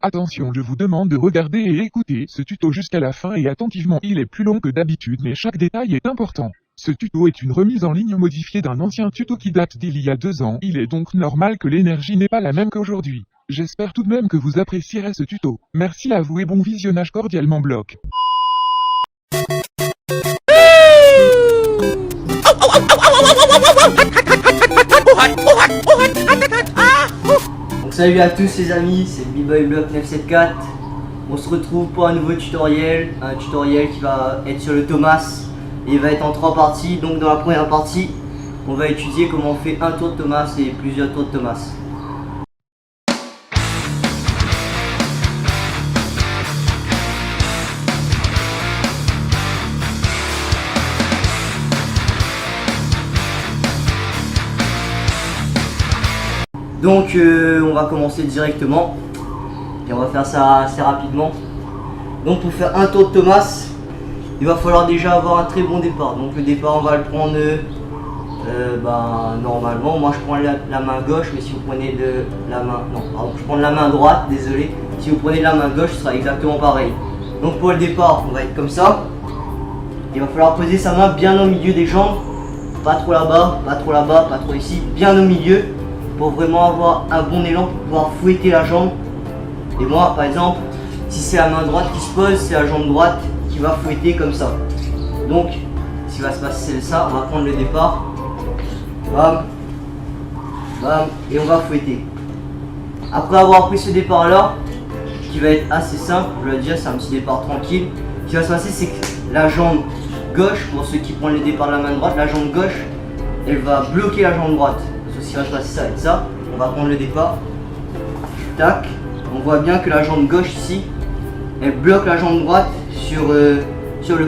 Attention, je vous demande de regarder et écouter ce tuto jusqu'à la fin et attentivement. Il est plus long que d'habitude mais chaque détail est important. Ce tuto est une remise en ligne modifiée d'un ancien tuto qui date d'il y a 2 ans. Il est donc normal que l'énergie n'est pas la même qu'aujourd'hui. J'espère tout de même que vous apprécierez ce tuto. Merci à vous et bon visionnage cordialement Block. Donc salut à tous les amis, c'est B-Boy Block 974. On se retrouve pour un nouveau tutoriel, qui va être sur le Thomas. Et il va être en 3 parties. Donc dans la première partie, on va étudier comment on fait un tour de Thomas et plusieurs tours de Thomas. Donc on va commencer directement et on va faire ça assez rapidement. Donc pour faire un tour de Thomas, il va falloir déjà avoir un très bon départ. Donc le départ on va le prendre normalement, moi je prends la main gauche, mais si vous prenez je prends la main droite, désolé. Si vous prenez la main gauche, ce sera exactement pareil. Donc pour le départ, on va être comme ça. Il va falloir poser sa main bien au milieu des jambes, pas trop là-bas, pas trop là-bas, pas trop ici, bien au milieu, pour vraiment avoir un bon élan pour pouvoir fouetter la jambe. Et moi par exemple, si c'est la main droite qui se pose, c'est la jambe droite qui va fouetter comme ça. Donc ce qui va se passer c'est ça, on va prendre le départ, bam, bam, et on va fouetter. Après avoir pris ce départ là, qui va être assez simple, je dois dire c'est un petit départ tranquille, ce qui va se passer c'est que la jambe gauche, pour ceux qui prennent le départ de la main droite, la jambe gauche elle va bloquer la jambe droite. Ce qui va se passer ça va être ça, on va prendre le départ, tac, on voit bien que la jambe gauche ici, elle bloque la jambe droite sur le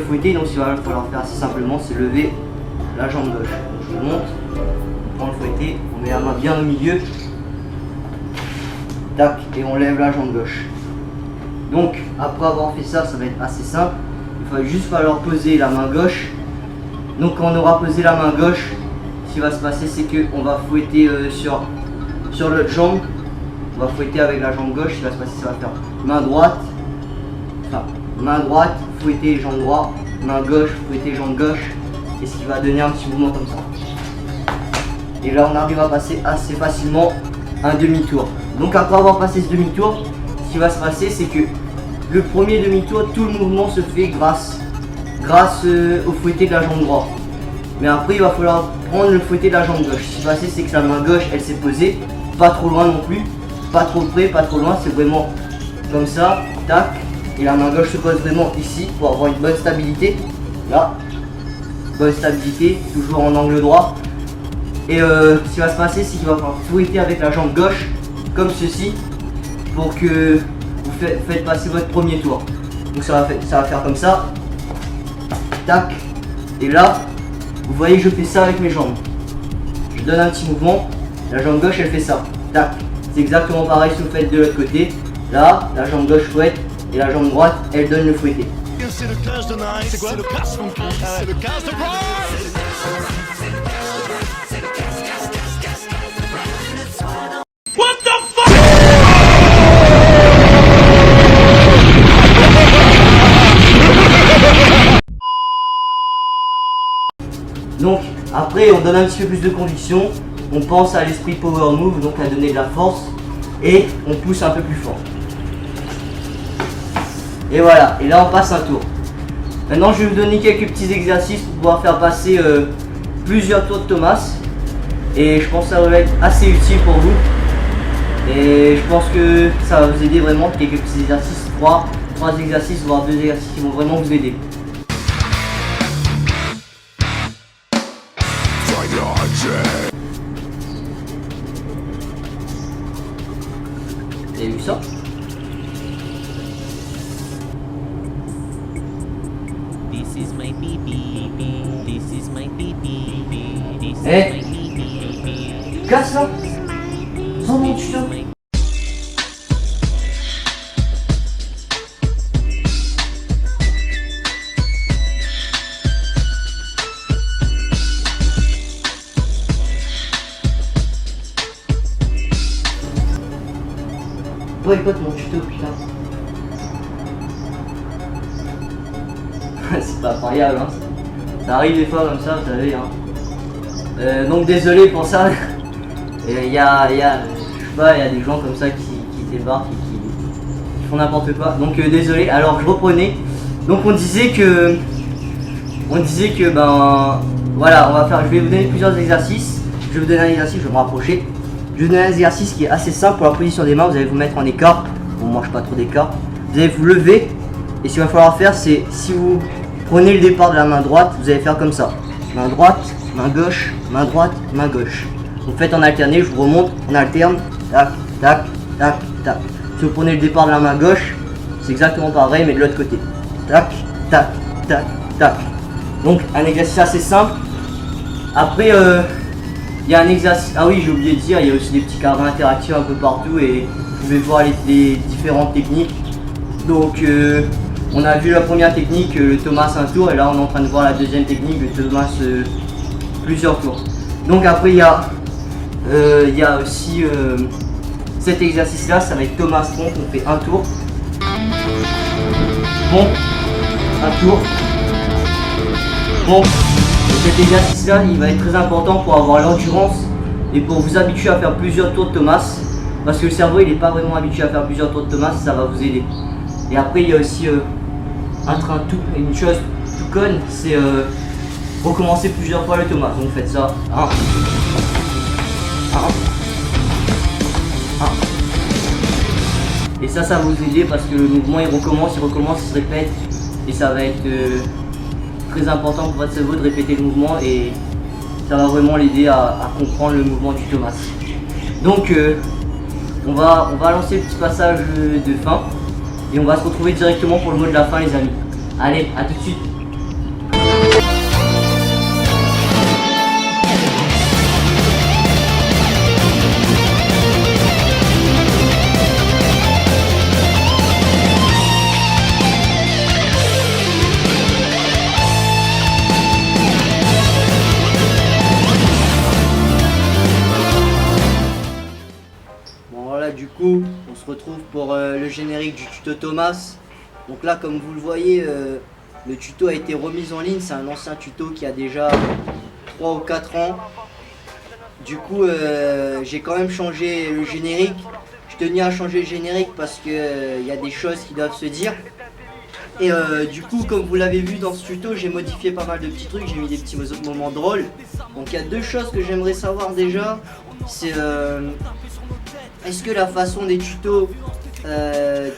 fouetté, donc ce qu'il va falloir faire assez simplement c'est lever la jambe gauche. Donc, je vous montre, on prend le fouetté, on met la main bien au milieu, tac, et on lève la jambe gauche. Donc après avoir fait ça, ça va être assez simple, il va juste falloir poser la main gauche. Donc quand on aura posé la main gauche, ce qui va se passer c'est qu'on va fouetter sur l'autre jambe, on va fouetter avec la jambe gauche. Ce qui va se passer, ça va faire main droite, fouetter jambe droite, main gauche, fouetter jambe gauche, et ce qui va donner un petit mouvement comme ça. Et là on arrive à passer assez facilement un demi-tour. Donc après avoir passé ce demi-tour, ce qui va se passer c'est que le premier demi-tour, tout le mouvement se fait grâce au fouetté de la jambe droite. Mais après il va falloir prendre le fouetté de la jambe gauche. Ce qui va se passer c'est que la main gauche elle s'est posée, pas trop loin non plus, pas trop près, pas trop loin, c'est vraiment comme ça, tac. Et la main gauche se pose vraiment ici pour avoir une bonne stabilité. Là, bonne stabilité, toujours en angle droit. Et ce qui va se passer c'est qu'il va falloir fouetter avec la jambe gauche, comme ceci, pour que vous faites passer votre premier tour. Donc ça va faire comme ça, tac. Et là, vous voyez que je fais ça avec mes jambes. Je donne un petit mouvement, la jambe gauche elle fait ça, tac. C'est exactement pareil si vous faites de l'autre côté. Là, la jambe gauche fouette et la jambe droite elle donne le fouetté. C'est le clash de night, c'est quoi? C'est le clash funky, c'est le clash de Pride. What the fuck? Donc après on donne un petit peu plus de conviction, on pense à l'esprit power move, donc à donner de la force, et on pousse un peu plus fort. Et voilà, et là on passe un tour. Maintenant je vais vous donner quelques petits exercices pour pouvoir faire passer plusieurs tours de Thomas. Et je pense que ça va être assez utile pour vous. Et je pense que ça va vous aider vraiment, quelques petits exercices, 3 exercices, voire 2 exercices qui vont vraiment vous aider. Vous avez vu ça? This is my baby, this is my baby, this is Eh? my baby. Casse ça! Sans mon tuto! Toi et pote mon tuto putain. C'est pas incroyable hein. Ça arrive des fois comme ça, vous savez hein. Donc désolé pour ça. Il y a, je sais pas, il y a des gens comme ça qui débarquent et qui font n'importe quoi. Donc désolé. Alors je reprenais. Donc on disait que ben voilà, je vais vous donner plusieurs exercices. Je vais vous donner un exercice, je vais me rapprocher. Je vais vous donner un exercice qui est assez simple pour la position des mains. Vous allez vous mettre en écart. On mange pas trop d'écart. Vous allez vous lever. Et ce qu'il va falloir faire, c'est si vous prenez le départ de la main droite, vous allez faire comme ça. Main droite, main gauche, main droite, main gauche. Vous faites en alterné, je vous remonte, on alterne. Tac, tac, tac, tac. Si vous prenez le départ de la main gauche, c'est exactement pareil, mais de l'autre côté. Tac, tac, tac, tac. Donc un exercice assez simple. Après, il y a un exercice. Ah oui, j'ai oublié de dire, il y a aussi des petits carrés interactifs un peu partout et vous pouvez voir les différentes techniques. Donc, on a vu la première technique, le Thomas un tour, et là on est en train de voir la deuxième technique, le Thomas plusieurs tours. Donc après il y a aussi cet exercice là, ça va être Thomas pompe, on fait un tour. Pompe, un tour. Pompe. Et cet exercice là, il va être très important pour avoir l'endurance et pour vous habituer à faire plusieurs tours de Thomas. Parce que le cerveau il n'est pas vraiment habitué à faire plusieurs tours de Thomas, ça va vous aider. Et après il y a aussi une chose tout conne, c'est recommencer plusieurs fois le Thomas. Donc faites ça. 1, 1, 1. Et ça va vous aider parce que le mouvement il recommence, il se répète. Et ça va être très important pour votre cerveau de répéter le mouvement et ça va vraiment l'aider à comprendre le mouvement du Thomas. Donc on va lancer le petit passage de fin. Et on va se retrouver directement pour le mot de la fin les amis. Allez, à tout de suite. Bon voilà, du coup, on se retrouve pour le générique du tuto Thomas. Donc là, comme vous le voyez, le tuto a été remis en ligne. C'est un ancien tuto qui a déjà 3 ou 4 ans. Du coup, j'ai quand même changé le générique. Je tenais à changer le générique parce que y a des choses qui doivent se dire. Et du coup, comme vous l'avez vu dans ce tuto, j'ai modifié pas mal de petits trucs. J'ai mis des petits moments drôles. Donc il y a deux choses que j'aimerais savoir déjà. C'est est-ce que la façon des tutos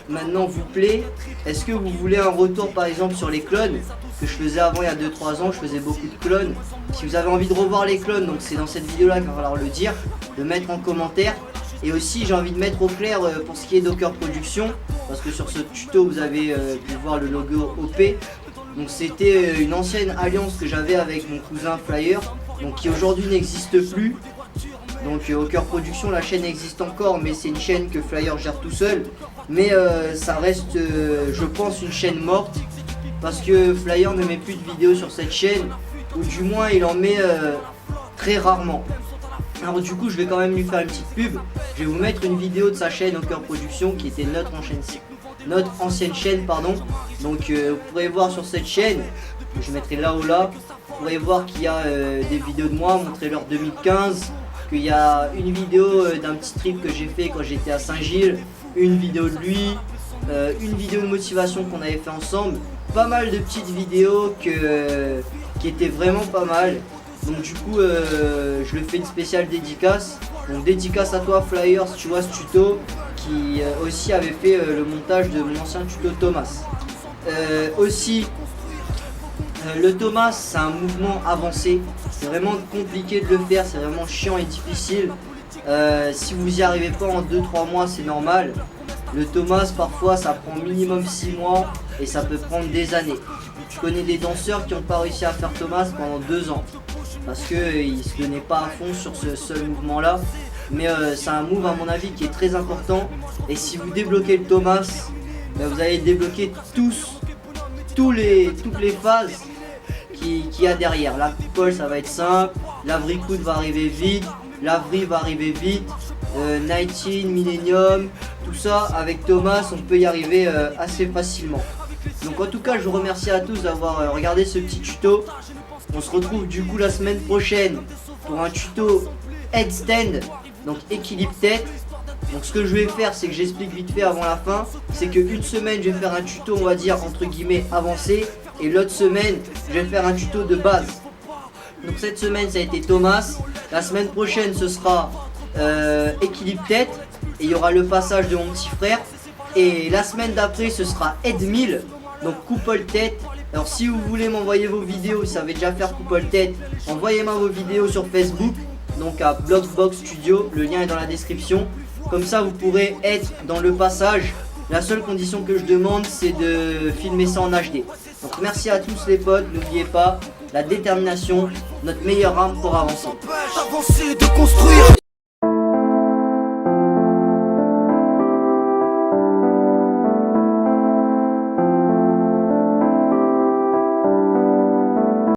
maintenant vous plaît? Est-ce que vous voulez un retour par exemple sur les clones que je faisais avant il y a 2-3 ans? Je faisais beaucoup de clones. Si vous avez envie de revoir les clones, donc c'est dans cette vidéo là qu'il va falloir le dire, de mettre en commentaire. Et aussi j'ai envie de mettre au clair pour ce qui est Docker Production, parce que sur ce tuto vous avez pu voir le logo OP. Donc c'était une ancienne alliance que j'avais avec mon cousin Flyer, donc qui aujourd'hui n'existe plus. Donc Docker Production, la chaîne existe encore, mais c'est une chaîne que Flyer gère tout seul. Mais ça reste, je pense, une chaîne morte, parce que Flyer ne met plus de vidéos sur cette chaîne, ou du moins il en met très rarement. Alors du coup je vais quand même lui faire une petite pub. Je vais vous mettre une vidéo de sa chaîne Docker Production qui était notre ancienne chaîne pardon. Donc vous pourrez voir sur cette chaîne, je mettrai là ou là, vous pourrez voir qu'il y a des vidéos de moi, montrez-leur 2015, qu'il y a une vidéo d'un petit trip que j'ai fait quand j'étais à Saint-Gilles, une vidéo de lui, une vidéo de motivation qu'on avait fait ensemble, pas mal de petites vidéos qui étaient vraiment pas mal. Donc du coup je le fais une spéciale dédicace. Donc dédicace à toi Flyer si tu vois ce tuto, qui aussi avait fait le montage de mon ancien tuto Thomas. Aussi le Thomas c'est un mouvement avancé, c'est vraiment compliqué de le faire, c'est vraiment chiant et difficile. Si vous y arrivez pas en 2-3 mois c'est normal. Le Thomas parfois ça prend minimum 6 mois et ça peut prendre des années. Je connais des danseurs qui n'ont pas réussi à faire Thomas pendant 2 ans parce qu'ils ne se donnaient pas à fond sur ce seul mouvement là. Mais c'est un move à mon avis qui est très important, et si vous débloquez le Thomas, vous allez débloquer toutes les phases qu'il y a derrière. La coupole ça va être simple, la vricoude va arriver vite, la vrille va arriver vite, 19, Millennium, tout ça, avec Thomas, on peut y arriver assez facilement. Donc en tout cas, je vous remercie à tous d'avoir regardé ce petit tuto. On se retrouve du coup la semaine prochaine pour un tuto headstand, donc équilibre tête. Donc ce que je vais faire, c'est que j'explique vite fait avant la fin, c'est qu'une semaine je vais faire un tuto, on va dire entre guillemets avancé, et l'autre semaine je vais faire un tuto de base. Donc cette semaine ça a été Thomas, la semaine prochaine ce sera équilibre tête, et il y aura le passage de mon petit frère, et la semaine d'après ce sera head mill, donc coupole tête. Alors si vous voulez m'envoyer vos vidéos, vous savez déjà faire coupole tête, envoyez-moi vos vidéos sur Facebook, donc à Blockbox Studio, le lien est dans la description. Comme ça vous pourrez être dans le passage. La seule condition que je demande c'est de filmer ça en HD. Donc merci à tous les potes, n'oubliez pas, la détermination, notre meilleure arme pour avancer. Avancer de construire